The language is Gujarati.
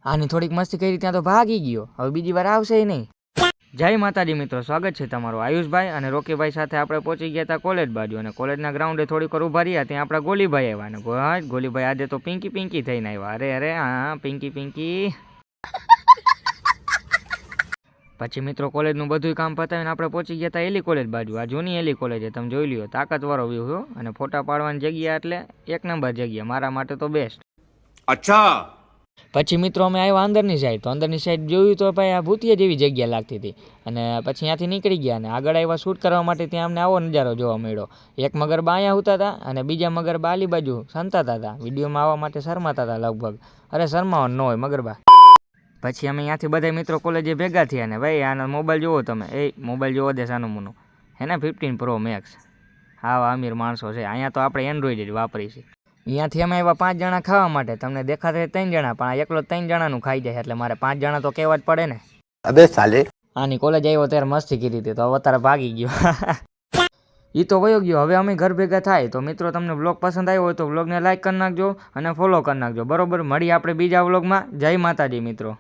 આની થોડીક મસ્તી કરી ત્યાં તો ભાગી ગયો. હવે બીજી વાર આવશે નહીં. જય માતાજી મિત્રો, સ્વાગત છે તમારું. આયુષભાઈ અને રોકીભાઈ સાથે આપણે પહોંચી ગયા હતા કોલેજ બાજુ, અને કોલેજના ગ્રાઉન્ડે થોડીક વાર ઊભા રહ્યા. ત્યાં આપણા ગોલીભાઈ આવ્યા, અને ગોલીભાઈ આજે તો પિંકી થઈને આવ્યા. અરે હા, પિંકી. પછી મિત્રો કોલેજનું બધું કામ પતાવીને આપણે પહોંચી ગયા હતા એલી કોલેજ બાજુ. આ જૂની એલી કોલેજ છે, તમે જોઈ લ્યો. તાકાતવાળો વ્યૂ અને ફોટા પાડવાની જગ્યા એટલે એક નંબર જગ્યા, મારા માટે તો બેસ્ટ. અચ્છા. પછી મિત્રો અમે આવ્યા અંદરની સાઈડ. તો અંદરની સાઈડ જોયું તો ભાઈ આ ભૂતિયા જેવી જગ્યા લાગતી હતી. અને પછી ત્યાંથી નીકળી ગયા અને આગળ આવ્યા શૂટ કરવા માટે. ત્યાં અમને આવો નજારો જોવા મળ્યો. એક મગરબા અહીંયા હોતા હતા અને બીજા મગરબા આલી બાજુ સંતાતા હતા. વિડીયોમાં આવવા માટે શરમાતા હતા લગભગ. અરે શરમાવાનું ન હોય મગરબા. પછી અમે ત્યાંથી બધા મિત્રો કોલેજે ભેગા થયા. ને ભાઈ આનો મોબાઈલ જોવો તમે, મોબાઈલ જોવો દે સાનું મુનું, હે ને 15 Pro Max. હા, અમીર માણસો છે. અહીંયા તો આપણે એન્ડ્રોઈડ જ વાપરી છે. અહીંયાથી અમે આવ્યા 5 જણા ખાવા માટે. તમને દેખાતા 3 જણા, પણ આ એકલો 3 જણાનું ખાઈ જાય, એટલે મારે 5 જણા તો કહેવા જ પડે ને. અબે સાલે. આની કોલેજ આવ્યો ત્યારે મસ્તી કરી હતી, તો અત્યારે ભાગી ગયો. એ તો વયો ગયો. હવે અમે ઘર ભેગા થાય. તો મિત્રો તમને બ્લોગ પસંદ આવ્યો હોય તો બ્લોગને લાઈક કરી નાખજો અને ફોલો કરી નાખજો. બરોબર, મળીએ આપણે બીજા બ્લોગમાં. જય માતાજી મિત્રો.